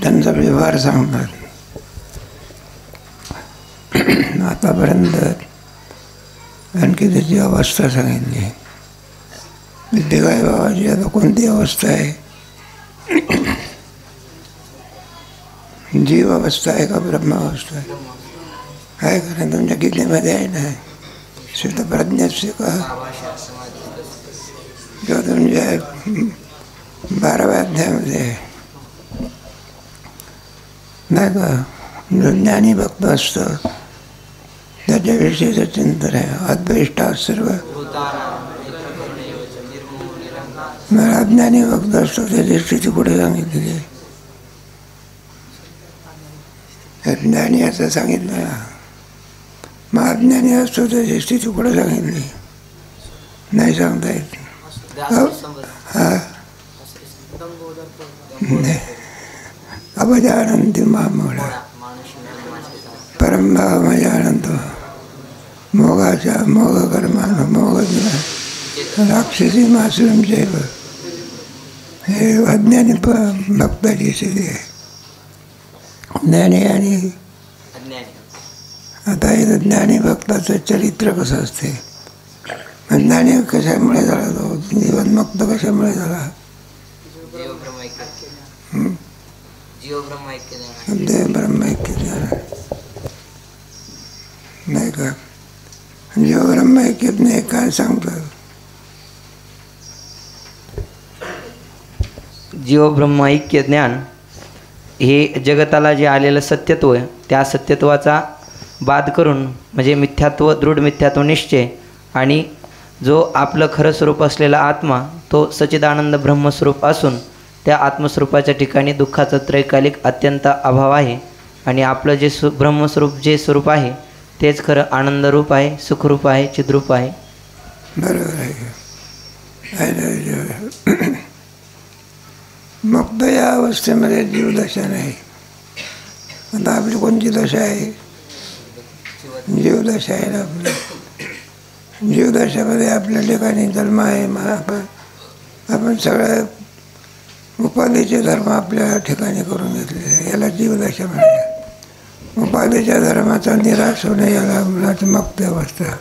त्यांचा व्यवहार सांगतात. आतापर्यंत आणखी त्याची अवस्था सांगितली. विद्येगाय बाबाची आता कोणती अवस्था आहे? जीव अवस्था आहे का ब्रह्म अवस्था आहे का? नाही तुमच्या गीतेमध्ये आहे ना, शुद्धप्रज्ञस्य का किंवा तुमच्या 12व्या अध्यायामध्ये आहे नाही का? जो ज्ञानी भक्त असतो त्याच्याविषयीचं चिंतन आहे. अद्वेष्टा सर्व. अज्ञानी भक्त असतो त्याची स्थिती कुठे सांगितलेली आहे? ज्ञानी असं सांगितलं ना, मग अज्ञानी असतो त्याची स्थिती कुठे सांगितली? नाही सांगता येत. अवजानन्ति मामूढा परम भावमजानन्तो मोगाचा मोगकर्मानो मोगज्ञान राक्षसी मासुरम चैव. हे अज्ञानी भक्ताची स्थिती आहे. ज्ञानी आणि आता इथं ज्ञानी भक्ताचं चरित्र कसं असते? ज्ञानी कशामुळे झाला? तो जीवनमुक्त कशामुळे झाला? देव ब्रह्मैक्य नाही का? जीव ब्रह्मैक्यत नाही काय सांगतात? जीव ब्रह्म ऐक्य ज्ञान हे जगताला जे आलेलं सत्यत्व आहे, त्या सत्यत्वाचा बाद करून म्हणजे मिथ्यात्व, दृढ मिथ्यात्व निश्चय आणि जो आपलं खरं स्वरूप असलेला आत्मा तो सच्चिदानंद ब्रह्मस्वरूप असून त्या आत्मस्वरूपाच्या ठिकाणी दुःखाचा त्रैकालिक अत्यंत अभाव आहे. आणि आपलं जे ब्रह्मस्वरूप जे स्वरूप आहे तेच खरं आनंदरूप आहे, सुखरूप आहे, चिद्रूप आहे. बरोबर आहे. मुक्त या अवस्थेमध्ये जीवदशा नाही. आता आपली कोणती दशा आहे? जीवदशा आहे ना आपली. जीवदशामध्ये आपल्या ठिकाणी जन्म आहे. आपण सगळ्या उपाधीचे धर्म आपल्या ठिकाणी करून घेतलेले आहे. याला जीवदशा म्हणतात. उपाधीच्या धर्माचा निराश होणे याला मुक्त अवस्था.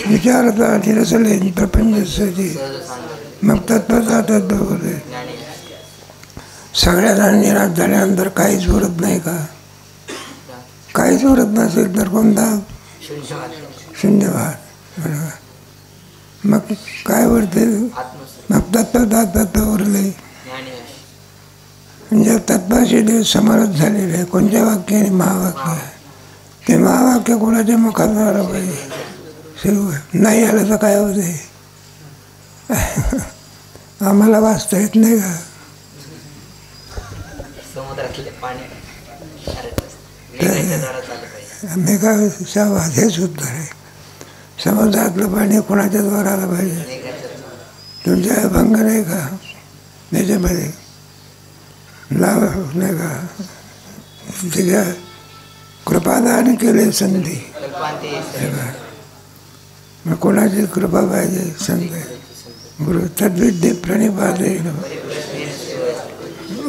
विचारता निरसले प्रपंचाची मग तत्पदार्थ होते. सगळ्यांना निराश झाल्यानंतर काहीच उरत नाही का? काहीच उरत नसेल तर कोणता? शून्यवाद. बरोबर. मग काय उरते? मग तत्पदार्थ उरले. म्हणजे तत्वाशी देव समरथ झालेले आहे. कोणत्या वाक्याने? महावाक्य. ते महावाक्य कोणाच्या मुखात आलं पाहिजे? सुरू नाही आलं तर काय होते? आम्हाला वाचता येत नाही का? मेघा हेच उत्तर आहे. समुद्रातलं पाणी कोणाच्या द्वारा आलं पाहिजे? तुमच्या अभंग नाही का त्याच्यामध्ये? लाभ नाही का? तिच्या कृपादान केले संधी. मग कोणाची कृपा पाहिजे? संधी. गुरु तद्विद्ये प्रणिपाते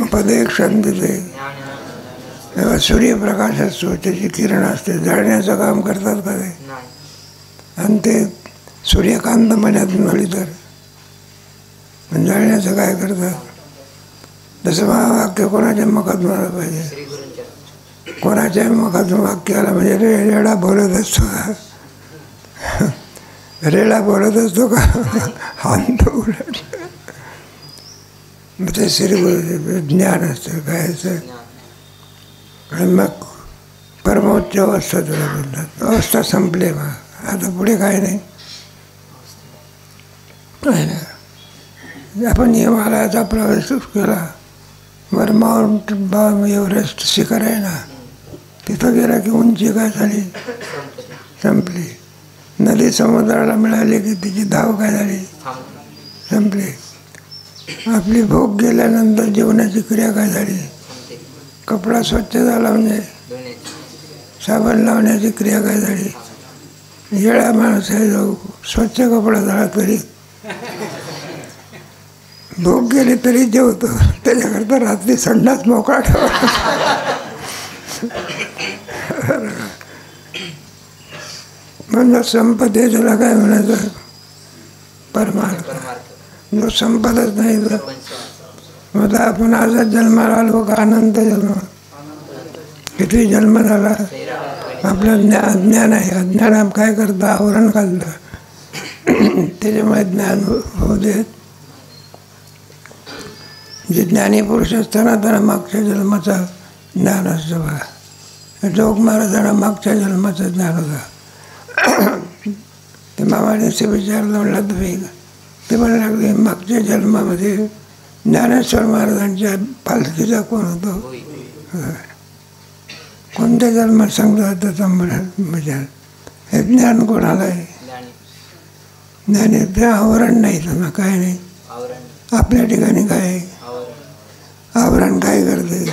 उपदेक्षण दिले. तेव्हा सूर्यप्रकाश असतो, त्याची किरण असते, जाळण्याचं काम करतात का ते? आणि ते सूर्यकांत मनात मिळली तर जाळण्याचं काय करतात? तसं महावाक्य कोणाच्या मुखात मला पाहिजे? कोणाच्या मुखातून वाक्याला म्हणजे रेडा बोलत असतो का? रेडा बोलत असतो का? हात उलट. मग ते श्री ज्ञान असतं कायचं. आणि मग परमोच्च अवस्था तुला बोलतात. अवस्था संपले. मग आता पुढे काय नाही. काय नाही. आपण हिमालयाचा प्रवेश केला. वर माउंट एव्हरेस्ट शिखर आहे ना, तिथं गेला की उंची काय झाली? संपली. नदी समुद्राला मिळाली की तिची धाव काय झाली? संपली. आपली भूक गेल्यानंतर जेवणाची क्रिया काय झाली? कपडा स्वच्छ झाला म्हणजे साबण लावण्याची क्रिया काय झाली? येळा माणूस आहे जो स्वच्छ कपडा झाला तरी भूक गेली तरी जेवतो. त्याच्याकरता रात्री संडास मोकळा ठेवा. म्हणजे संपदे त्याला काय म्हणायचं? परमार्थ. जो संपदच नाही तर मग आपण आजच जन्माला आलो का अनंत जन्म? किती जन्म झाला? आपलं अज्ञान आहे. अज्ञान काय करतं? आवरण घालतं. त्याच्यामुळे ज्ञान होऊ देत. जे ज्ञानी पुरुष असताना त्यांना मागच्या जन्माचा ज्ञान असतं बघा. जोग महाराजांना मागच्या जन्माचं ज्ञान होतं. ते मामाने असे विचारलं, म्हणलं तुम्ही? ते म्हणायला लागले मागच्या जन्मामध्ये ज्ञानेश्वर महाराजांच्या पालखीचा कोण होतो? कोणत्या जन्मात सांगता त्याचा विचार. हे ज्ञान कोणाला आहे? ज्ञानी. ते आवरण नाही त्यांना, काय नाही. आपल्या ठिकाणी काय आहे? आवरण काय करते?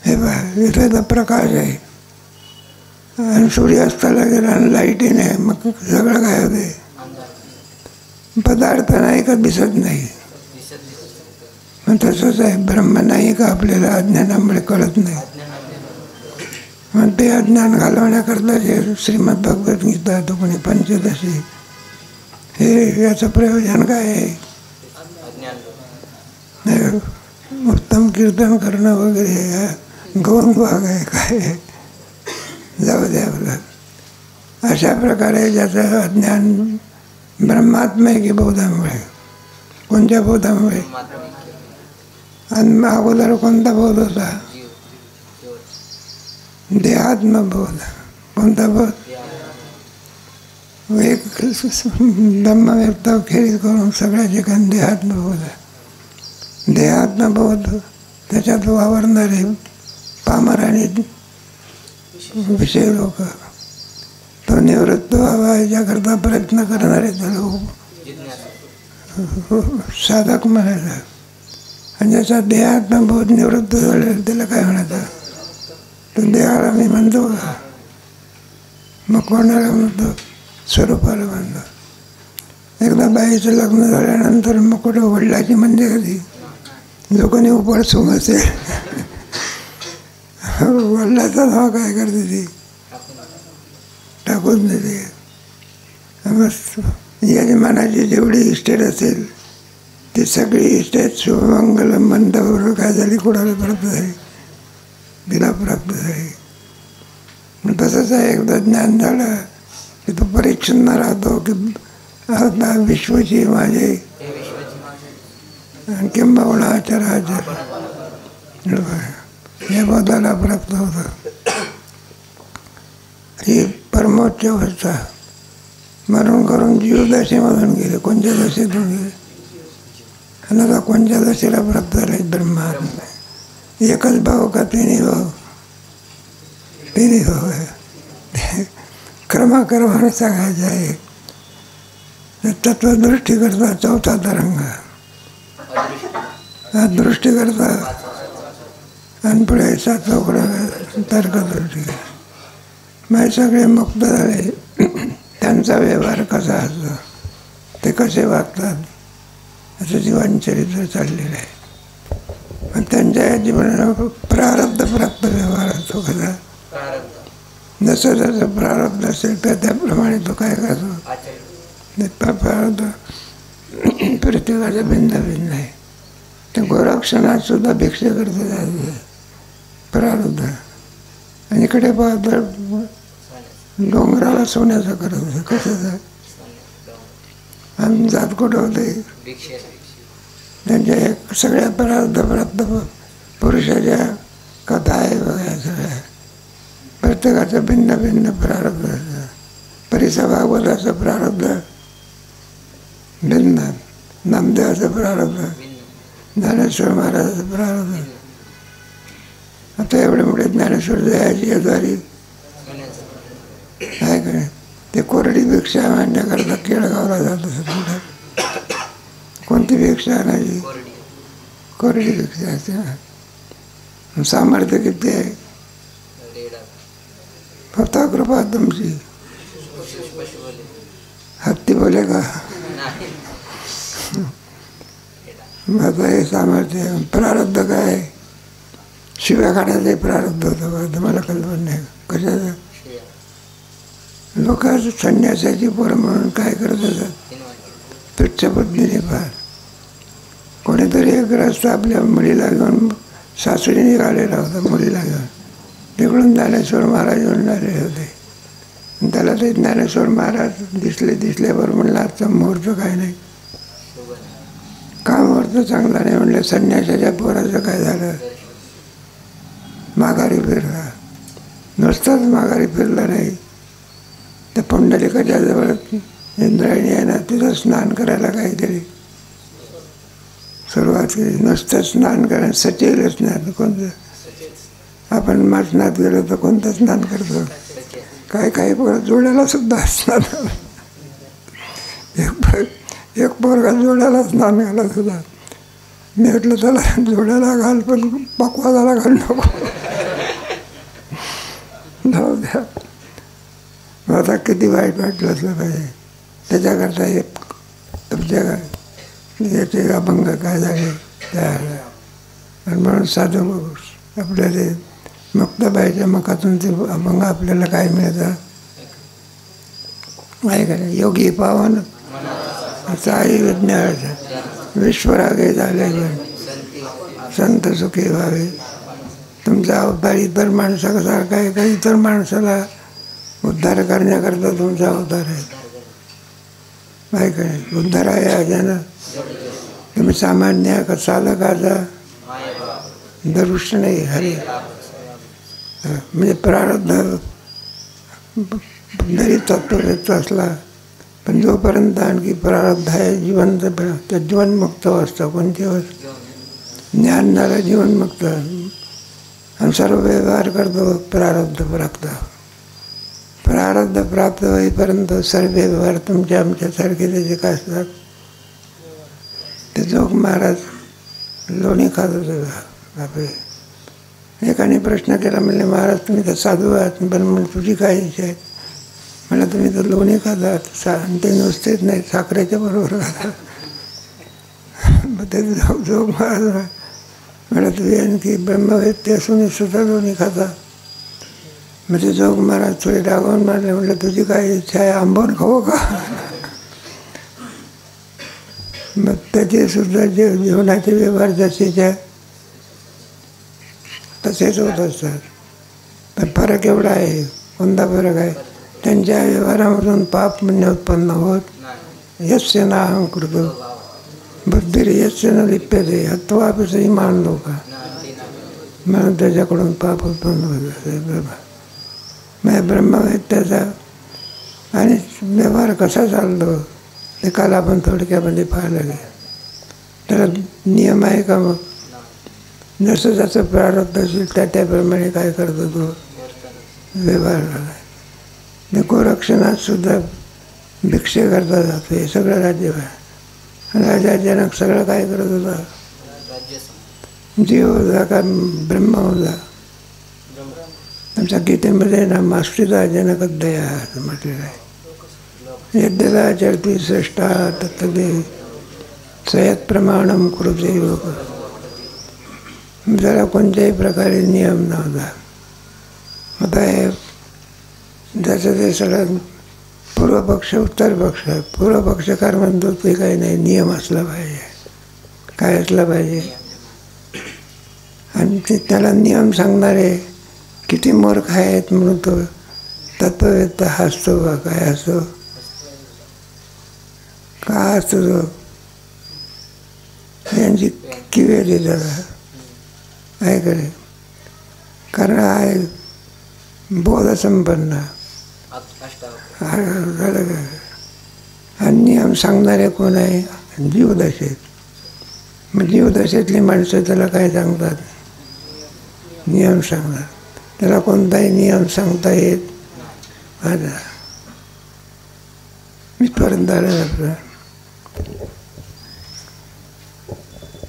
हे बघा, इथे तर प्रकाश आहे आणि सूर्यास्ताला गेला आणि लाईटी नाही, मग सगळं काय होते? पदार्थ नाही का दिसत नाही. मग तसंच आहे, ब्रह्म नाही का आपल्याला अज्ञानामुळे कळत नाही. मग ते अज्ञान घालवण्याकरता जे श्रीमद भगवद्गीता तो कोणी पंचदशी, हे याचं प्रयोजन काय आहे? उत्तम कीर्तन करणं वगैरे गौण भाग आहे काय? जाऊ द्या बघा. अशा प्रकारे ज्याचं अज्ञान ब्रह्मात्मय की बोधामुळे. कोणत्या बोधामुळे? आणि अगोदर कोणता बोध होता? देहात्मबोध. कोणता बोध? एक ब्रह्मव्यक्त खेळी करून सगळ्या ठिकाणी देहात्मबोध आहे. देहात्मबोध त्याच्यात वावरणारे पामर आणि विषय लोक, तो निवृत्त व्हावा याच्याकरता प्रयत्न करणारे साधक म्हणायचा. आणि ज्याचा देहात्मबोध निवृत्त झालेला त्याला काय म्हणायचं? तो देहाला मी म्हणतो का? मग कोणाला म्हणतो? स्वरूपाला म्हणतो. एकदा बाईचं लग्न झाल्यानंतर मग कुठं वडिलाची म्हणजे कधी जो कोणी उपर सुम असेल वडिलाचा नाव काय करते ती? टाकून देते. यजमानाची जेवढी इस्टेट असेल ती सगळी इस्टेट शुभमंगल मंदाबरोबर काय झाली? कोणाला प्राप्त झाली? तिला प्राप्त झाली. मग तसंच आहे, एकदा ज्ञान झालं की तो परीक्षण राहतो की आता विश्वची माझे किंबहुना चराचर या बोधाला प्राप्त होतं. ही परमोच्च अवस्था. मरून करून जीवदशेमधून गेले. कोणत्या दशेतून गेले? आणि आता कोणत्या दशेला प्राप्त झाले? ब्रह्मात्मा. एकच भाव का तिन्ही भाव? तिन्ही भाव आहे. क्रमाक्रमाने सांगायचं आहे. तत्वदृष्टी करता चौथा तरंग, दृष्टी करता आणि पुढे सातवा तर्कदृष्टी. मग सगळे मुक्त झाले. त्यांचा व्यवहार कसा असतो, ते कसे वागतात असं जीवनचरित्र चाललेलं आहे. मग त्यांच्या जीवनाला प्रारब्ध प्राप्त व्यवहार असतो. कसा? जसं जसं प्रारब्ध असेल त्याप्रमाणे तो काय करतो? प्रारब्ध प्रत्येकाचं भिन्न भिन्न आहे. ते गोरक्षणात सुद्धा भिक्षा करतो प्रारब्ध. आणि इकडे पाहतो डोंगराला सोन्याचं करत होतं. कशाचं? आणि जात कुठं होते? त्यांच्या एक सगळ्या प्रारब्ध प्राप्त पुरुषाच्या कथा आहे बघा. सगळ्या प्रत्येकाचं भिन्न भिन्न प्रारब्ध असतं. परिसा भागवताचं प्रारब्ध भिन्न, नामदेवाचं प्रारब्ध, ज्ञानेश्वर महाराजाचं प्रारब्ध. आता एवढे मोठे ज्ञानेश्वर जयाची द्वारी काय काय ते कोरडी भिक्षा मांडण्याकरता केळगावला जात असत. कोणती भिक्षा आणायची? कोरडी भिक्षा असते. सामर्थ्य किती आहे? फक्त कृपा तुमची. हत्ती बोले का? माझं हे सामर्थ्य प्रारब्ध काय शिव्या खाण्याचंही प्रारब्ध होतं बघा, तुम्हाला कल्पना नाही कशाचं. लोक संन्यासाची पोरं म्हणून काय करत होतात तुच्छपत्नीने फार. कोणीतरी एक रस्ता आपल्या मुलीला घेऊन सासरी निघालेला होता, मुलीला घेऊन तिकडून ज्ञानेश्वर महाराज येऊन आलेले होते. त्याला ते ज्ञानेश्वर महाराज दिसल्यावर म्हणलं आजचा मुहूर्त काय नाही, का मुहूर्त चांगला नाही. म्हणलं संन्यासाच्या पोराचं काय झालं, माघारी फिरला. नुसताच माघारी फिरला नाही, त्या पुंडलिकाच्या जवळ इंद्रायणी आहे ना, तिथं स्नान करायला काहीतरी सुरुवात केली. नुसतं स्नान करायला सचेल स्नान. कोणतं आपण मासनात गेलो तर कोणतं स्नान करतो, काय काही पोरं जोड्याला सुद्धा स्नान. एक पोरगा जोड्याला स्नान घालत होता. मी म्हटलं त्याला जोड्याला घाल पण पकवाजाला घाल नको. जाऊ द्या. आता किती वाईट वाटलं असलं पाहिजे. त्याच्याकरता एक तुमच्या याचे अभंग काय झाले त्याला. आणि म्हणून साधू आपल्या ते मुक्ताबाईच्या मुखातून ते अभंग आपल्याला काय मिळतं आहे का नाही. योगी पावन साई विज्ञानाचा विश्वरागे झाले संत सुखी व्हावे. तुमचा अवतार इतर माणसासारखा आहे का, इतर माणसाला उद्धार करण्याकरता तुमचा अवतार आहे का नाही. उद्धार आहे अजानं. तुम्ही सामान्य का साधकाचा दरुष नाही. हरे म्हणजे प्रारब्ध जरी तत्ववेत्ता असला पण जोपर्यंत आणखी प्रारब्ध आहे जिवंत तर जीवनमुक्त असतं. कोणती अवस्था ज्ञानणारा जीवनमुक्त आणि सर्व व्यवहार करतो प्रारब्ध प्राप्त. प्रारब्ध प्राप्त होईपर्यंत सर्व व्यवहार तुमच्या आमच्यासारखे त्याचे काय असतात. ते जोग महाराज लोणी खात होते आपले. एकाने प्रश्न केला, म्हणले महाराज तुम्ही तर साधू आहात पण म्हणजे तुझी काय इच्छा आहे. मला तुम्ही तर लोणी खातात आणि ते नुसतेच नाही साखरेच्या बरोबर खातात. मग ते जोग महाराज मला तुम्ही आणखी ब्रह्मवेत्ते असून सुद्धा लोणी खाता. मग ते जोग महाराज थोडे डागावून मारले. म्हटलं तुझी काय इच्छा आहे, आंबवून खाऊ का. मग त्याचे सुद्धा जीवनाचे व्यवहार जसेच्या तसेच होत असतात. पण फरक एवढा आहे. कोणता फरक आहे. त्यांच्या व्यवहारामधून पाप पुण्य उत्पन्न होत. यस्य न अहंकृतो बुद्धिर यस्य न लिप्यते हत्वापिसही मान लोक. म्हणून त्याच्याकडून पाप उत्पन्न होत. मग ब्रह्मवेत्याचा आणि व्यवहार कसा चालतो ते काल आपण थोडक्यामध्ये पाहायला गेलं. त्याला नियम आहे का. मग जसं जसं प्रारब्ध असेल त्याप्रमाणे काय करतो तो व्यवहार करायला. गोरक्षणात सुद्धा भिक्षे करता जातो. हे सगळं राज्य आहे. राजा जनक सगळं काय करत होता. जीव होता का ब्रह्म होता. आमच्या गीतेमध्ये ना मास्त्रीचा जनकच दया असं म्हटलेलं आहे. यद्यदा चरती श्रेष्ठा तत्तदे सयत प्रमाणम कृते लोक. जरा कोणत्याही प्रकारे नियम नव्हता. आता हे जसं ते सगळं पूर्वपक्ष उत्तर पक्ष. पूर्वपक्षकार म्हणतो ते काही नाही, नियम असला पाहिजे. काय असला पाहिजे. आणि ते त्याला नियम सांगणारे किती मूर्ख आहेत म्हणून तो तत्ववेत्ता हसतो का काय असतो का असतो तो. यांची किवेली जरा आहे करे. कारण आहे बोधसंपन्न झालं का. आणि नियम सांगणारे कोण आहे. जीवदशेत. मग जीवदशेतली माणसं त्याला काय सांगतात. नियम सांगणार. त्याला कोणताही नियम सांगता येत. आता इथपर्यंत आलं आपलं.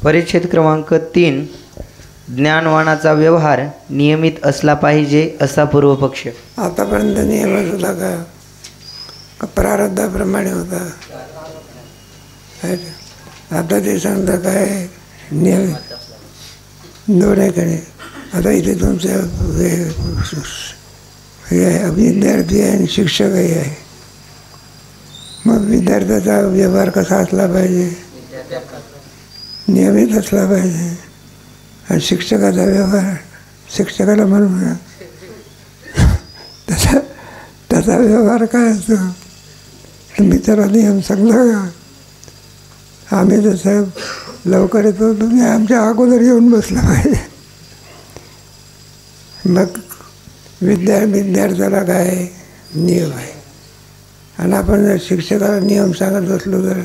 परिच्छेद क्रमांक 3. ज्ञानवानाचा व्यवहार नियमित असला पाहिजे असा पूर्वपक्ष. आतापर्यंत नियमच होता का प्रारब्धाप्रमाणे होता. आता ते सांगता काय नियमित दोन आहे का नाही. आता इथे तुमचे हे आहे, विद्यार्थी आहे आणि शिक्षकही आहे. मग विद्यार्थ्याचा व्यवहार कसा असला पाहिजे? नियमित असला पाहिजे. आणि शिक्षकाचा व्यवहार शिक्षकाला म्हणून त्याचा व्यवहार काय असतो? तुम्ही त्याला नियम सांगता का? आम्ही जसं लवकर येतो, तुम्ही आमच्या अगोदर येऊन बसला पाहिजे. मग विद्यार्थ्याला काय नियम आहे. आणि आपण जर शिक्षकाला नियम सांगत असलो तर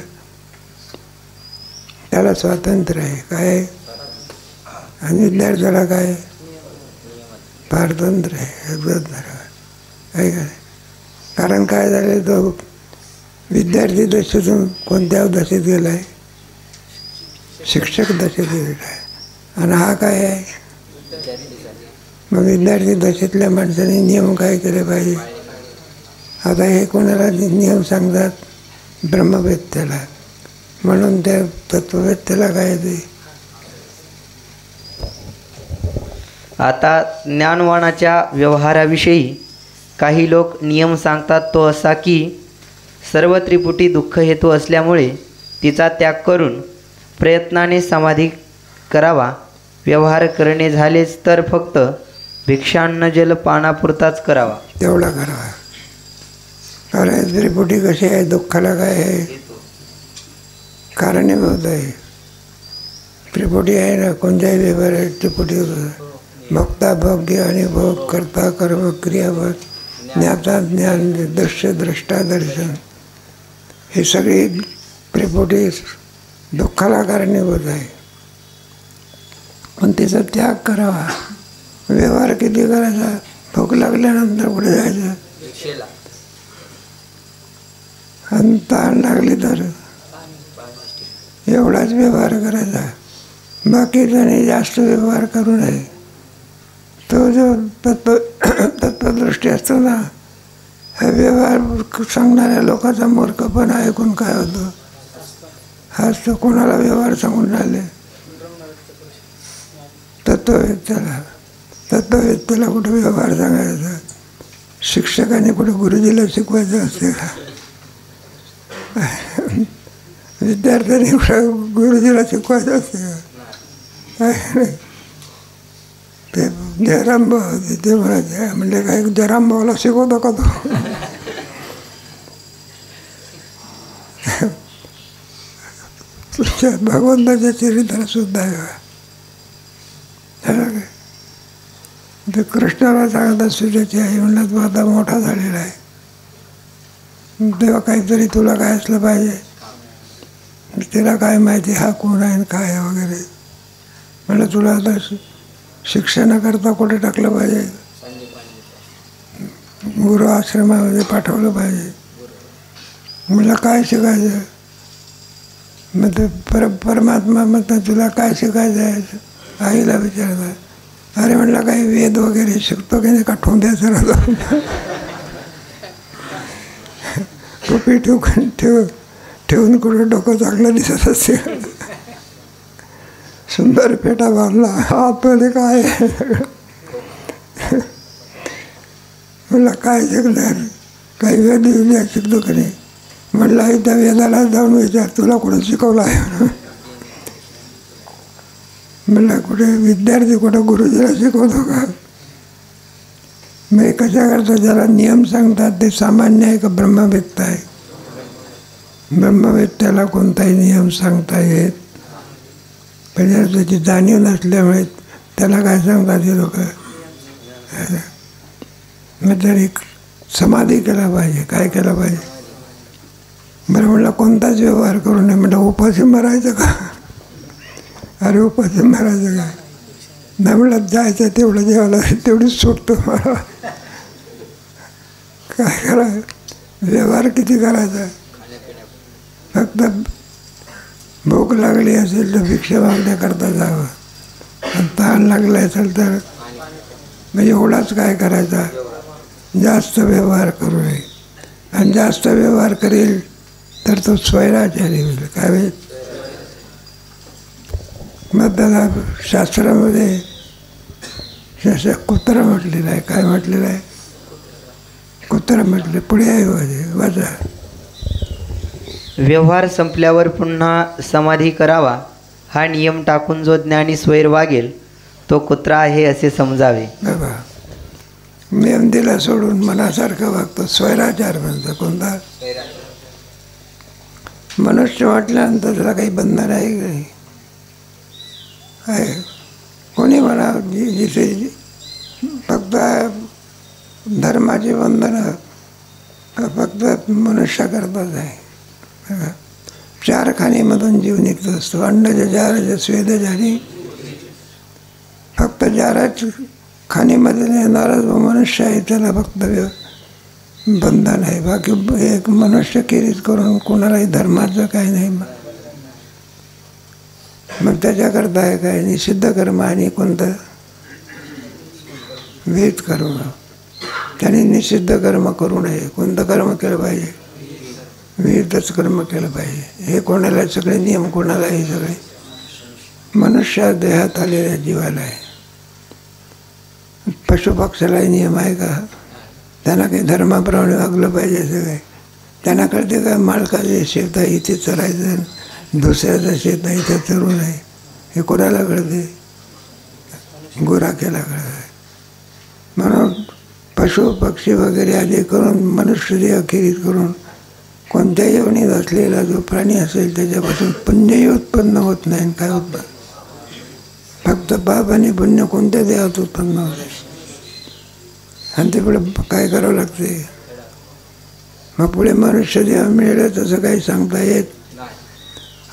त्याला स्वातंत्र्य आहे काय. आणि विद्यार्थ्याला काय पारतंत्र्य आहे. काय काय. कारण काय झालं, तो विद्यार्थी दशेतून कोणत्या दशेत गेला आहे? शिक्षक दशेत गेलेला आहे. आणि हा काय आहे? मग विद्यार्थी दशेतल्या माणसाने नियम काय केले पाहिजे? आता हे कोणाला नियम सांगतात? ब्रह्मवेत्त्याला. म्हणून त्या तत्ववेत्त्याला काय ते. आता ज्ञानवानाच्या व्यवहाराविषयी काही लोक नियम सांगतात, तो असा की सर्व त्रिपुटी दुःख हेतू असल्यामुळे तिचा त्याग करून प्रयत्नाने समाधी करावा. व्यवहार करणे झालेच तर फक्त भिक्षान्न जल पानापुरताच करावा. तेवढा करावा. कारण त्रिपुटी कशी आहे? दुःखाला काय आहे? कारणीभूत आहे. त्रिपुटी आहे ना, कोणत्याही व्यवहार आहे त्रिपुटी. भोक्ता भोग्य आणि भोग, कर्ता कर्म क्रियापद, ज्ञाता ज्ञान, दृश्य द्रष्टा दर्शन, हे सगळी त्रिपुटी दुःखाला कारणीभूत आहे. पण तिचा त्याग करावा. व्यवहार किती करायचा? भूक लागल्यानंतर कुठे जायचं? आणि ताण लागली तर एवढाच व्यवहार करायचा. बाकीच्याने जास्त व्यवहार करू नये. तो जो तत्वदृष्टी असतो ना, हा व्यवहार सांगणाऱ्या लोकांचा मूर्खपणा ऐकून काय होतं? हाच तो कोणाला व्यवहार सांगून राहिले? तत्ववेत्त्याला कुठे व्यवहार सांगायचा? शिक्षकाने कुठे गुरुजीला शिकवायचं असते का? विद्यार्थ्यांनी कुठे गुरुजीला शिकवायचं असते का? ते जयरामभाऊ होते, ते म्हणायचे, म्हणजे काय जयरामभाऊला शिकवतो का तो? तुमच्या भगवंताच्या चरित्रात सुद्धा आहे. ते कृष्णाला सांगत असतो त्याची आई, म्हणलं तू आता मोठा झालेला आहे, तेव्हा काहीतरी तुला काय असलं पाहिजे. तिला काय माहिती हा कोण आहे काय आहे वगैरे. म्हणलं तुला आता शिक्षणाकरता कुठे टाकलं पाहिजे? गुरु आश्रमामध्ये पाठवलं पाहिजे. म्हणलं काय शिकायचं? मग ते परमात्मा म्हणतात तुला काय शिकायचं आहे? आईला विचारतात. अरे म्हणलं काही वेद वगैरे शिकतो की नाही का? ठोंब्याचं राहतो. टोपी ठेवून कुठं डोकं चांगलं दिसत असते. सुंदर पेटा बांधला, आतमध्ये काय? म्हणलं काय शिकणार? काही वेद विद्या शिकतो की नाही? म्हणलं आई त्या वेदाला जाऊन विचार, तुला कुठं शिकवलं आहे? म्हणलं कुठे विद्यार्थी कुठं गुरुजीला शिकवतो का? मग कशा करता? ज्याला नियम सांगतात ते सामान्य आहे का ब्रह्मवेत्त आहे? ब्रह्मवेत्त्याला कोणताही नियम सांगता येत, पण त्याची जाणीव नसल्यामुळे त्याला काय सांगतात हे लोक? मग तरी समाधी केला पाहिजे. काय केला पाहिजे? बरं म्हणलं कोणताच व्यवहार करू नये. म्हटलं उपाशी मरायचं का? अरे उपाशी मरायचं का? नाही म्हणलं जायचं तेवढं जेवायला, तेवढीच सुटतो मला. काय करायचं? व्यवहार किती करायचा? फक्त भूक लागली असेल तर भिक्षा मागण्याकरता जावं. आणि ताण लागला असेल तर म्हणजे एवढाच काय करायचा? जास्त व्यवहार करू नये. आणि जास्त व्यवहार करेल तर तो स्वैराचारी होईल. काय होईल? मग त्याला शास्त्रामध्ये जसं कुत्रा म्हटलेलं आहे. काय म्हटलेलं आहे? कुत्रा म्हटलं. पुढे आहे वाचा. व्यवहार संपल्यावर पुन्हा समाधी करावा हा नियम टाकून जो ज्ञानी स्वैर वागेल तो कुत्रा आहे असे समजावे. बाबा नियम दिला सोडून मनासारखं वागतो. स्वैराचार म्हणतो. कोणता? मनुष्य वाटल्यानंतर त्याला काही बंधन आहे की नाही? आहे. कोणी म्हणा जिथे फक्त धर्माची बंधनं फक्त मनुष्याकरताच आहे. चार खाणीमधून जीव निघतो असतो. अंडज जारज स्वेदजानी. फक्त जाराच खाणीमध्ये येणारा जो मनुष्य आहे त्याला फक्त बंधन आहे. बाकी एक मनुष्य केरीज करून कोणालाही धर्माचं काही नाही. मग त्याच्याकरता आहे काय? निषिद्ध कर्म आणि कोणतं? वेद कर्म. त्याने निषिद्ध कर्म करू नये. कोणतं कर्म केलं पाहिजे? वेदच कर्म केलं पाहिजे. हे कोणाला सगळे नियम कोणाला? हे सगळे मनुष्य देहात आलेल्या जीवाला आहे. पशुपक्षालाही नियम आहे का? त्यांना काही धर्माप्रमाणे वागलं पाहिजे सगळे. त्यांना कळते का मालकाचे शेत आहे इथे चरायचं, दुसऱ्याचं शेत आहे इथे चरू नये? हे कोणाला कळते? गुराख्याला कळतं. म्हणून पशु पक्षी वगैरे आदी करून मनुष्य अखेरीत करून कोणत्याही योनीत असलेला जो प्राणी असेल त्याच्यापासून पुण्यही उत्पन्न होत नाही. काय उत्पन्न? फक्त पाप आणि पुण्य कोणत्या देहात उत्पन्न होते. आणि ते पुढे काय करावं लागते? मग पुढे मनुष्य देह मिळेल तसं काही सांगता येत.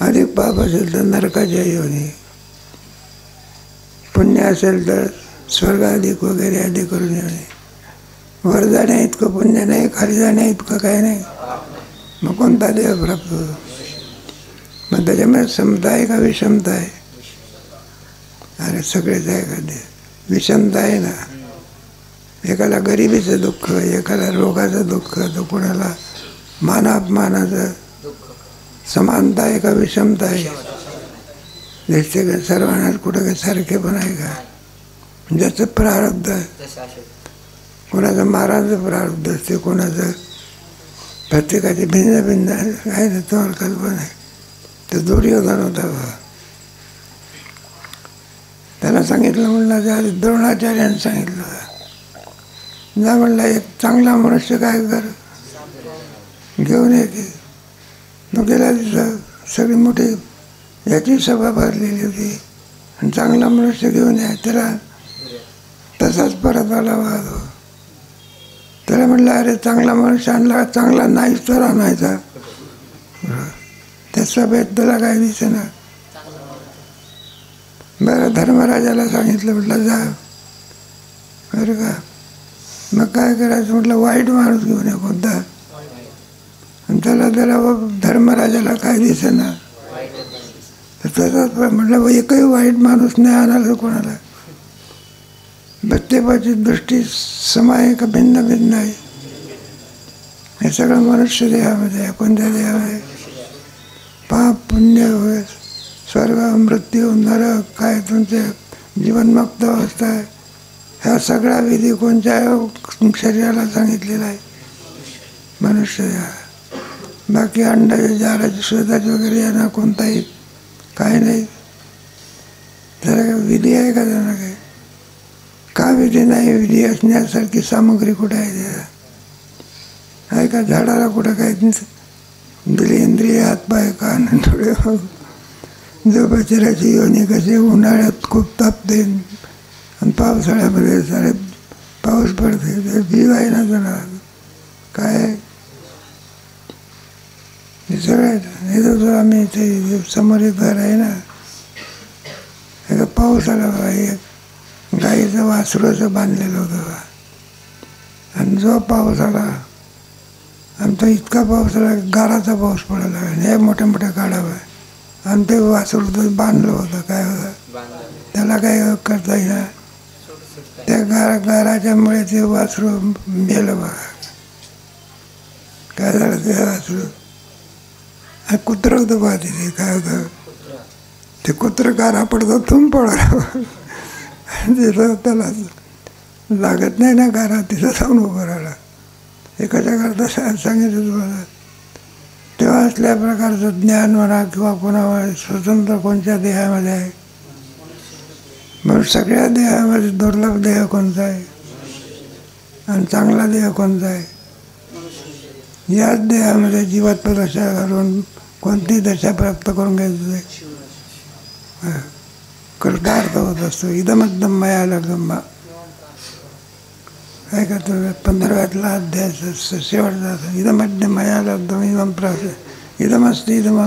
अधिक पाप असेल तर नरकाच्या योनी, पुण्य असेल तर स्वर्ग अधिक वगैरे आधी करून येणे. वर जाण्या इतकं पुण्य नाही, खाली जाण्या इतकं काय नाही. मग कोणता देह प्राप्त होतो? मग त्याच्यामध्ये समता आहे का विषमता आहे? अरे सगळेच आहे का देह? विषमता आहे ना. एकाला गरिबीचं दुःख, एकाला रोगाचं दुःख, तर कोणाला मानापमानाचं. समानता आहे का विषमता आहे? दिसते का सर्वांनाच कुठं काही सारखे पण आहे का? ज्याचं प्रारब्ध आहे. कोणाचं महाराजचं प्रारब्ध असते, कोणाचं प्रत्येकाचे भिन्न भिन्न आहे. तुम्हाला कल्पना आहे. तर दुर्योधन होता बा. त्याला सांगितलं म्हणलं जा. द्रोणाचार्याने सांगितलं जा म्हणला एक चांगला मनुष्य काय कर घेऊन येते. मग गेला तिथं सगळी मोठी याची सभा भरलेली होती. आणि चांगला मनुष्य घेऊन या. त्याला तसाच परत आला वाद. त्याला म्हटलं अरे चांगला मनुष्य आणला, चांगला नाहीच तर आणायचा. त्या सभेत त्याला काय दिसेना. बरं धर्मराजाला सांगितलं म्हटलं जा. बरं का? मग काय करायचं म्हटलं वाईट माणूस घेऊन या कोणता. आणि त्याला धर्मराजाला काय दिसेना. तर तसंच म्हटलं एकही वाईट माणूस नाही आणायचं कोणाला. प्रत्येकाची दृष्टी सम आहे का भिन्न भिन्न आहे? हे सगळं मनुष्य देहामध्ये आहे. कोणत्या देहामध्ये? पाप पुण्य होय, स्वर्ग मृत्यू नरक काय तुमचे जीवनमुक्त अवस्था आहे. ह्या सगळ्या विधी कोणत्या शरीराला सांगितलेला आहे? मनुष्य देहा. बाकी अंडाचे जाराचे शोधाचे वगैरे यांना कोणताही काय नाही. त्याला विधी आहे का? त्यांना काही का विधी नाही? विधी असण्यासारखी सामग्री कुठं आहे त्याला? आहे का? झाडाला कुठं काय दिली इंद्रिय हातपाय कान डोळे. जो बचऱ्याची योनी कशी उन्हाळ्यात खूप तापते आणि पावसाळ्यामध्ये सारे पाऊस पडते. तर जीव आहे ना जरा काय सगळं. इथं आम्ही इथे समोर एक घर आहे ना. एका पाऊस आला बा. एक गाईचं वासरूचं बांधलेलं होतं बा. आणि जो पाऊस आला आमचा इतका पाऊस आला गाराचा पाऊस पडायला. हे मोठ्या मोठ्या गाड्या आणि ते वासरू बांधलं होतं. काय होतं त्याला काय करता येईल. त्या गाराच्यामुळे ते वासरू मेलं बघा. काय झालं ते वासरू. कुत्रं होतं बा तिथे. काय होतं ते कुत्र गारा पडतं थुंब पडायला तिथं त्याला लागत नाही ना गारा, तिथं जाऊन उभं राहिला. हे कशा करता सांगितलं तुम्हाला. तेव्हा असल्या प्रकारचं ज्ञान म्हणा किंवा कोणावर स्वतंत्र कोणत्या देहामध्ये आहे. म्हणून सगळ्या देहामध्ये दुर्लभ देह कोणता आहे आणि चांगला देह कोणता आहे. याच देहामध्ये जीवात्म दशा घालून कोणतीही दशा प्राप्त करून घ्यायचं कृतार्थ होत असतो. इदमएकदम मया लग्न काय करतो 15व्यातला अध्याय शेवटचा. इदमएकदम मया लग्न इदम प्राप्त इदमस्ती इदम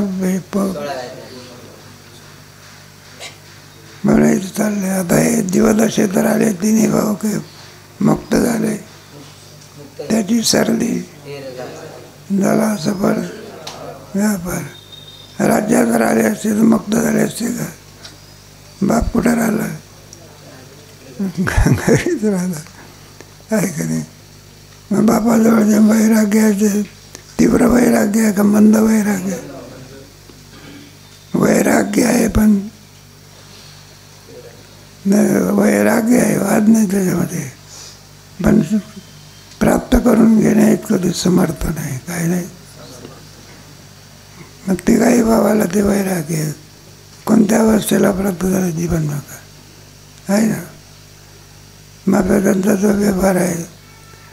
म्हणायचं चाललंय. आता हे जीवदशे तर आले, तिन्ही भाऊ के मुक्त झाले, त्याची सरली झाला सफर व्यापार. राज्यात जर आले असते तर मुक्त झाले असते का. बाप कुठं राहिला, घरीच राहिला आहे का नाही. मग बापाजवळ जे वैराग्य आहे ते तीव्र वैराग्य आहे का मंद वैराग्य. वैराग्य आहे पण वैराग्य आहे, वाद नाही त्याच्यामध्ये, पण प्राप्त करून घेण्या इतकं ते समर्थ नाही, काय नाही. मग ते काही भावाला ते वैराग्य आहे. कोणत्या अवस्थेला प्राप्त झालं जीवन मागा आहे ना. मग त्यांचा जो व्यवहार आहे,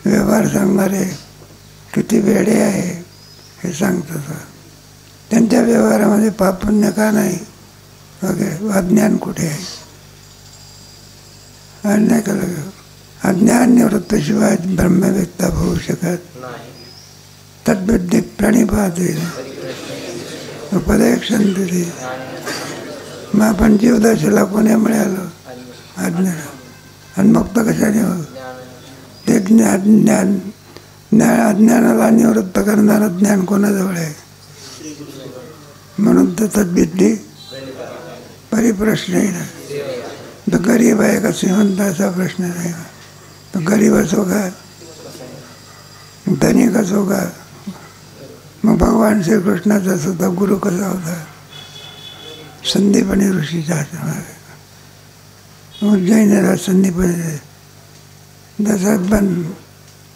व्यवहार सांगणारे किती वेडे आहे हे सांगतात. त्यांच्या व्यवहारामध्ये पाप पुण्य का नाही वगैरे, अज्ञान कुठे आहे. नाही का अज्ञान निवृत्तीशिवाय ब्रह्मव्यक्ता होऊ शकत. तद्बुद्धी प्रणिपाते उपदेक्षण दिली. मग आपण जीवदशेला कोणी मिळालो अज्ञान, आणि मुक्त कशाने हो. ते अज्ञानाला निवृत्त करणारं ज्ञान कोणाजवळ आहे. म्हणून तर तद्बुद्धी परिप्रश्नही नाही. तो गरीब आहे का श्रीमंताचा प्रश्न नाही. तो गरीब असो का धनिक असो का. मग भगवान श्रीकृष्णाचा सुद्धा गुरु कसा होता, संदीपनी ऋषीचा आश्रम. उज्जैनीला संदीपनी त्याचा पण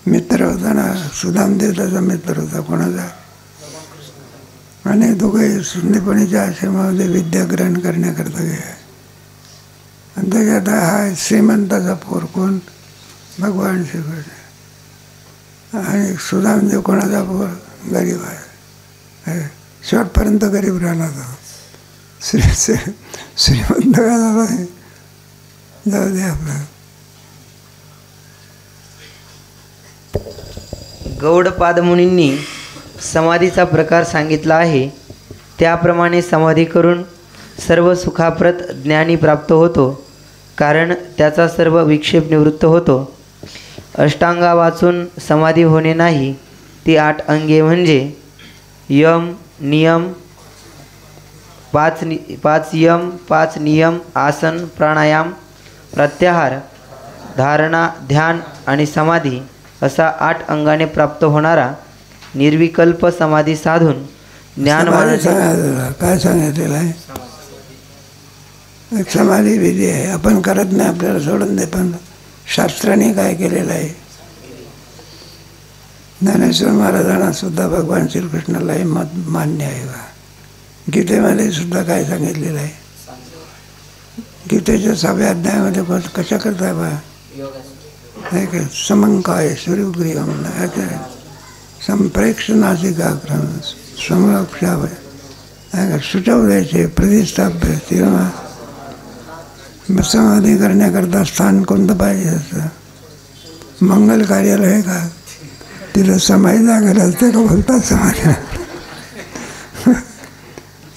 मित्र होता ना, सुदामदेव त्याचा मित्र होता कोणाचा. आणि दोघे संदीपनीच्या आश्रमामध्ये विद्या ग्रहण करण्याकरता गेले. आणि त्याच्यात हा श्रीमंताचा पोर कोण, भगवान श्रीकृष्ण. आणि सुदामदेव कोणाचा पोर, गरीब आहे. शेवटपर्यंत गरीब राहिला तो. श्रीमंत काय झाला आहे, जाऊ दे आपलं. गौडपाद मुनींनी समाधीचा प्रकार सांगितला आहे. त्याप्रमाणे समाधी करून सर्व सुखाप्रत ज्ञानी प्राप्त होतो, कारण त्याचा सर्व विक्षेप निवृत्त होतो. अष्टांगा वाचून समाधी होणे नाही. ती 8 अंगे म्हणजे यम नियम 5 यम 5 नियम, आसन प्राणायाम प्रत्याहार धारणा ध्यान आणि समाधी असा 8 अंगाने प्राप्त होणारा निर्विकल्प समाधी साधून ज्ञान काय सांगितलेलं आहे. एक समाधी विधी आहे, आपण करत नाही, आपल्याला सोडून दे. पण शास्त्राने काय केलेलं आहे. ज्ञानेश्वर महाराजांना सुद्धा भगवान श्रीकृष्णाला हे मत मान्य आहे का. गीतेमध्ये सुद्धा काय सांगितलेलं आहे. गीतेच्या 6व्या अध्यायामध्ये कशा करता बा नाही काय. समंकाय सूर्यग्रीवम संप्रेक्षणासिकाग्रम समलक्षावय सुचव द्यायचे प्रतिष्ठाप्य. तिला समाधी करण्याकरता स्थान कोणतं पाहिजे असतं. मंगल कार्यालय आहे का, तिला समाधी जागा असते का बोलतात समाधी.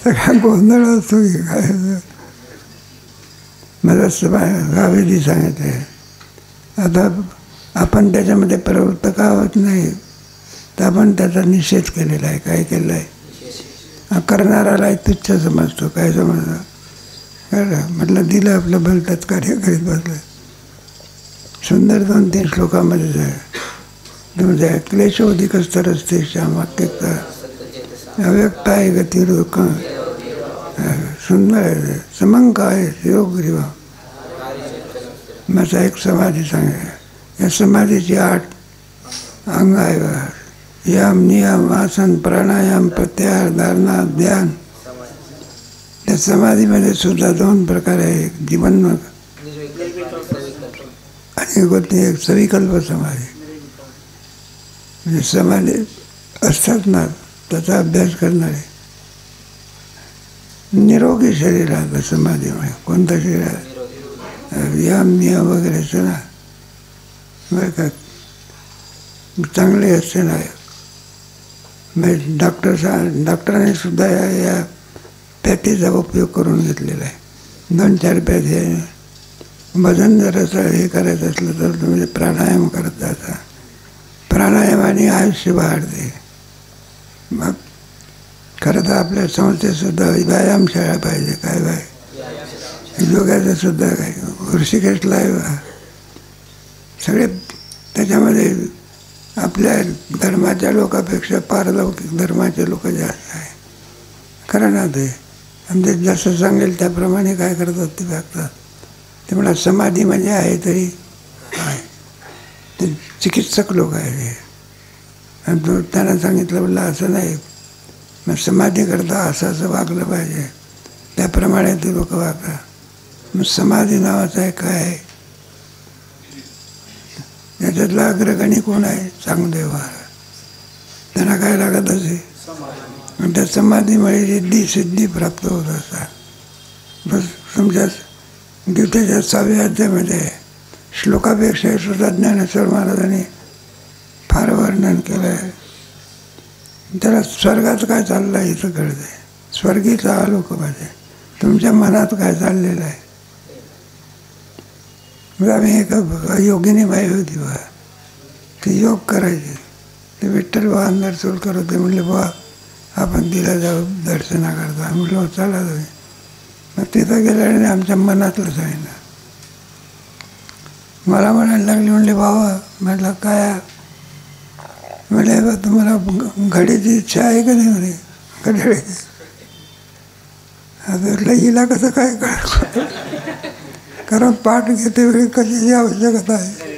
सगळा गोंधळ असतो की काय. मला गावेदी सांगितले. आता आपण त्याच्यामध्ये प्रवृत्त का होत नाही, तर आपण त्याचा निषेध केलेला आहे. काय केलेला आहे, करणाराला तुच्छ समजतो. काय समजतो म्हटलं, दिलं आपलं भलतंच कार्य करीत बसलं. सुंदर 2-3 श्लोकामध्ये जाय तुमच्या क्लेशोधिक स्तरस्ते श्याम वाक्यता अव्यक्त आहे गतिरोक सुंदर आहे. समंक आहे योगग्रीव. माझा एक समाधी सांगा. या समाधीची 8 अंग आहे बघा. यम, नियम, आसन, प्राणायाम, प्रत्याहार, धारणा, ध्यान. त्या समाधीमध्ये सुद्धा 2 प्रकार आहे. एक जीवन्मुख आणि एक सविकल्प समाधी. म्हणजे समाधी असतात ना त्याचा अभ्यास करणारे. निरोगी शरीर राहतं समाधीमुळे. कोणतं शरीर यम नियम वगैरे असं ना बरं का चांगले असते ना. डॉक्टरांनी सुद्धा या पॅथीचा उपयोग करून घेतलेला आहे. 2-4 पॅथी आहे. वजन जर असं हे करायचं असलं तर तुम्ही प्राणायाम करत जाता. प्राणायामाने आयुष्य वाढते. मग खरं तर आपल्या संस्थेतसुद्धा व्यायामशाळा पाहिजे. काय योगाचं सुद्धा काय ऋषिकेशला सगळे त्याच्यामध्ये आपल्या धर्माच्या लोकांपेक्षा पारलौकिक धर्माचे लोक जास्त आहे. खरं ना ते. आमचे जसं सांगेल त्याप्रमाणे काय करतात ते वागतात. ते म्हणा समाधी म्हणजे आहे तरी आहे ते चिकित्सक लोक आहे. आणि तो त्यांना सांगितलं म्हणलं असं नाही मग समाधी करता असं वागलं पाहिजे. त्याप्रमाणे ते लोक वागतात. मग समाधी नावाचं आहे काय आहे. याच्यातला अग्रगणी कोण आहे. चांगदेव महाराज. त्यांना काय लागत असे. आणि त्या समाधीमुळे रिद्धी सिद्धी प्राप्त होत असतात. बस तुमच्या गीतेच्या 6व्या अध्यायामध्ये श्लोकापेक्षा सुद्धा ज्ञानेश्वर महाराजांनी फार वर्णन केलं आहे. त्याला स्वर्गात काय चाललं आहे इथं कळते. स्वर्गीचा आलोक पाहिजे. तुमच्या मनात काय चाललेलं आहे. मग आम्ही एका योगिनी बाई होती बा. ती योग करायची. ते विठ्ठल वाहन दर्शन करत होते. म्हणले बा आपण तिला जाऊ दर्शनाकरता. म्हटलं हो चला तुम्ही. मग तिथं गेल्याने आमच्या मनातलं सांगितलं. मला म्हणायला लागली म्हणले बाबा. म्हटलं काय. म्हणजे बा तुम्हाला घडीची इच्छा आहे का नाही म्हणे. घड्याळीची. आता म्हटलं हिला कसं काय कळ. कारण पाठ घेते वेळी कशाची आवश्यकता आहे.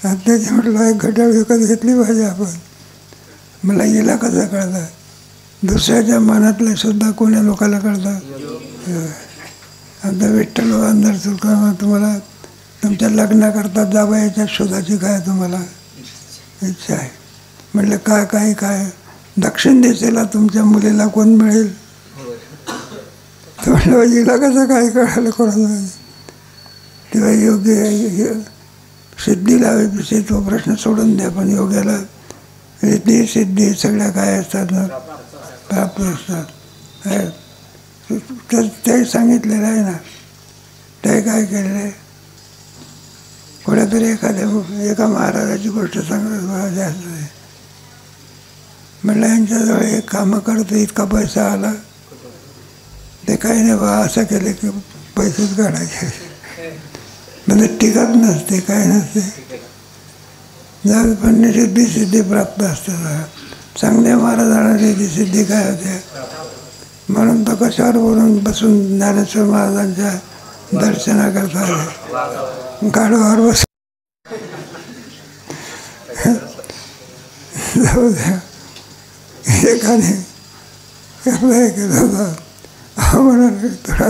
आणि त्याची म्हटलं एक घड्याळ विकत घेतली पाहिजे आपण. मला हिला कसं कळतं. दुसऱ्याच्या मनातले सुद्धा कोण्या लोकांना कळतं. आता विठ्ठल अंदर सुद्धा तुम्हाला तुमच्या लग्नाकरता जावयाच्या शोधाची काय तुम्हाला इच्छा आहे. म्हटलं काय दक्षिण दिशेला तुमच्या मुलीला कोण मिळेल. तर म्हटलं हिला कसं काय कळायला कोणाला. तेव्हा योग्य सिद्धीला तो प्रश्न सोडून द्या. पण योग्याला रिद्धी सिद्धी सगळ्या काय असतात ना प्राप्त असतात. तर ते सांगितलेलं आहे ना. ते काय केलेलं आहे. कोणातरी एका महाराजाची गोष्ट सांगत मला जास्त आहे. म्हटलं यांच्याजवळ एक कामं करतो इतका पैसा आला. ते काही नाही बा असं केलं की पैसेच काढायचे. म्हणजे टिकत नसते काय नसते. जाऊ पण रिद्धी सिद्धी प्राप्त असतात. चांगल्या महाराजांना रिद्धी सिद्धी काय होते. म्हणून तो कशावर बोलून बसून ज्ञानेश्वर महाराजांच्या दर्शनाकरता आले. गाडवावर बस जाऊ द्या. एकाने काय केलं होतं म्हणून थोडा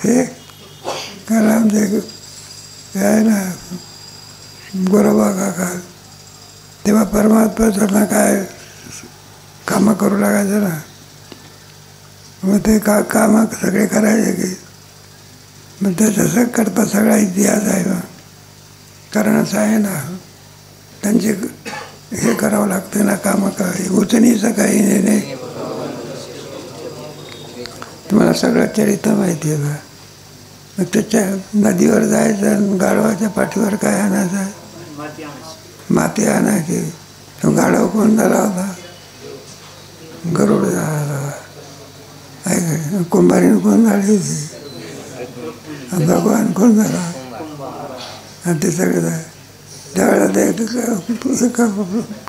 हे कारण आमचे काय ना गोरोबा काका तेव्हा परमात्मा त्यांना काय कामं करू लागायचं ना. मग ते कामं सगळे करायचे की मग ते तसं करता सगळा इतिहास आहे मग. कारण असं आहे ना त्यांचे हे करावं लागतं ना कामं काय उचनीचं काही नाही. तुम्हाला सगळं चरित्र माहिती आहे का. मग त्याच्या नदीवर जायचं आणि गाढवाच्या पाठीवर काय आणायचं. माती आणायची. तो गाढव कोण झाला होता. गरुड झाला. आहे कुंभारीण कोण झाली होती. भगवान कोण झाला. आणि ते सगळं त्यावेळेला ते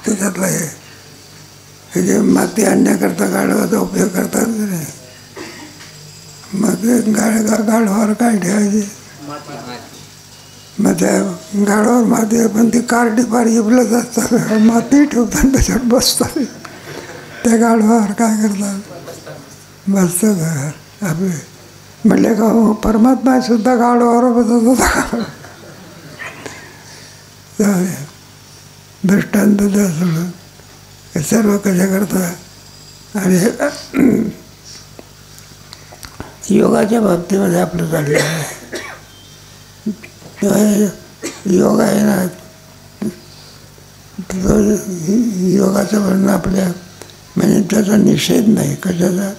त्याच्यातलं हे जे माती आणण्याकरता गाढवाचा उपयोग करतात की नाही ते गाढवावर काय ठेवायचे, मग त्या गाढवावर माती, पण ती कार्टी फार इबलत असतात, माती ठेवतात त्याच्यात बसतात. त्या गाढवावर काय करतात, बसतात आपले. म्हणले का हो परमात्मा सुद्धा गाढवावर बसत होता. दृष्टांत द्या सोडून हे सर्व कशा करतात. आणि योगाच्या बाबतीमध्ये आपलं चाललेलं आहे. योग आहे ना, तो योगाचं म्हणणं आपल्या म्हणजे त्याचा निषेध नाही कशाचा,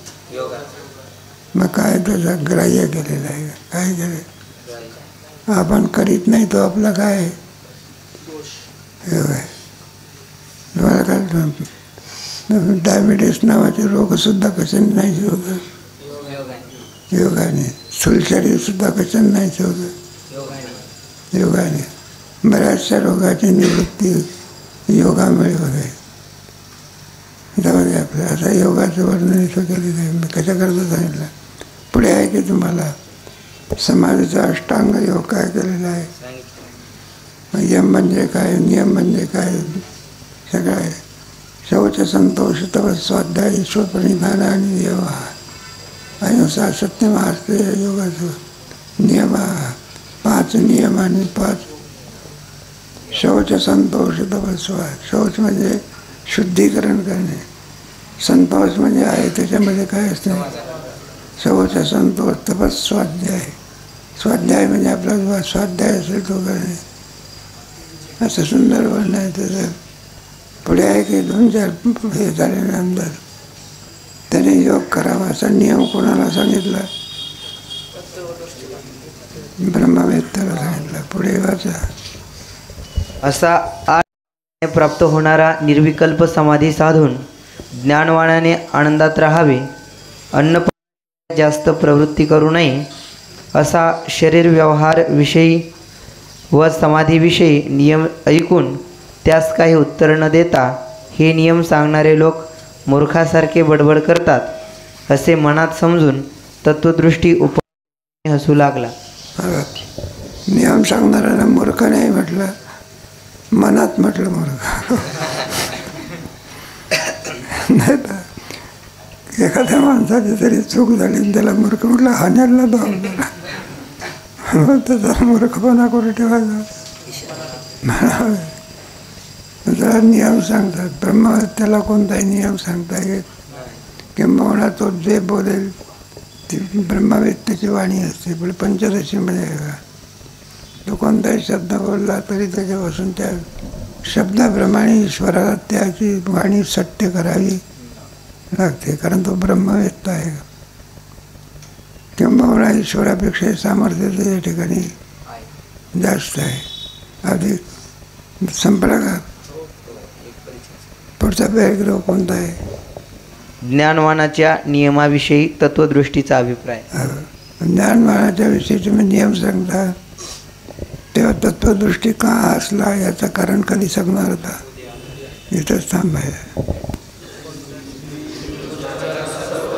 मग काय त्याचा ग्राह्य केलेला आहे. काय केलं आपण करीत नाही तो आपला काय योग आहे. तुम्हाला काय डायबिटीस नावाचे रोगसुद्धा कशाने नाही होतं, योगाने. स्थूलशरीरसुद्धा कशाने नाही होतं, योगाने. बऱ्याचशा रोगाची निवृत्ती योगामुळे होते. त्यामध्ये आपलं आता योगाचं वर्णन इथं केलेलं आहे. मी कशाकरता सांगितलं, पुढे आहे की तुम्हाला समाजाचा अष्टांग योग काय केलेला आहे. यम म्हणजे काय, नियम म्हणजे काय, सगळं आहे. शौच संतोष तप स्वाध्याय ईश्वर प्रणिधान आणि व्यवहार अहिंसा सत्यम असते योगाचं नियम. 5 नियम आणि 5 शौच संतोष तप स्वाध्याय. शौच म्हणजे शुद्धीकरण करणे, संतोष म्हणजे आहे त्याच्यामध्ये काय असते, शौच संतोष तपस स्वाध्याय. स्वाध्याय म्हणजे आपला स्वाध्याय असेल तो करणे, असं सुंदर वर्णन आहे त्याचं. पुढे आहे की 2-4 हे झाल्यानंतर त्याने योग करावा असा नियम कोणाला सांगितला, ब्रह्मवेत्त्याला सांगितला. पुढे वाचा. असा प्राप्त होणारा निर्विकल्प समाधी साधून ज्ञानवानाने आनंदात राहावे, अन्न जास्त प्रवृत्ती करू नये, असा शरीर व्यवहार विषयी व समाधीविषयी नियम ऐकून त्यास काही उत्तर न देता हे नियम सांगणारे लोक मूर्खासारखे बडबड करतात असे मनात समजून तत्वदृष्टी हसू लागला. नियम सांगणाऱ्याला मूर्ख नाही म्हटलं, मनात म्हटलं मूर्ख. नाही तर एखाद्या माणसाची तरी चूक झाली त्याला मूर्ख म्हटलं, हाण्याला धावला त्याचा मूर्खपणा कुठे ठेवायचा. जरा नियम सांगतात. ब्रह्मवेत्त्याला कोणताही नियम सांगता येत, किंबहुना तो जे बोलेल ती ब्रह्मवेत्त्याची वाणी असते. पण पंचदशीमध्ये तो कोणताही शब्द बोलला तरी त्याच्यापासून त्या शब्दाप्रमाणे ईश्वराला त्याची वाणी सत्य करावी लागते, कारण तो ब्रह्मवेत्ता आहे. किंबहुना ईश्वरापेक्षा सामर्थ्य त्या ठिकाणी जास्त आहे. अधिक संपला का? पुढचा पॅरेग्राफ कोणता आहे? ज्ञानवानाच्या नियमाविषयी तत्वदृष्टीचा अभिप्राय. ज्ञानवानाच्या विषयी तुम्ही नियम सांगता तेव्हा तत्वदृष्टी का असला याचं कारण कधी सांगणार होता. इथंच थांबायचं.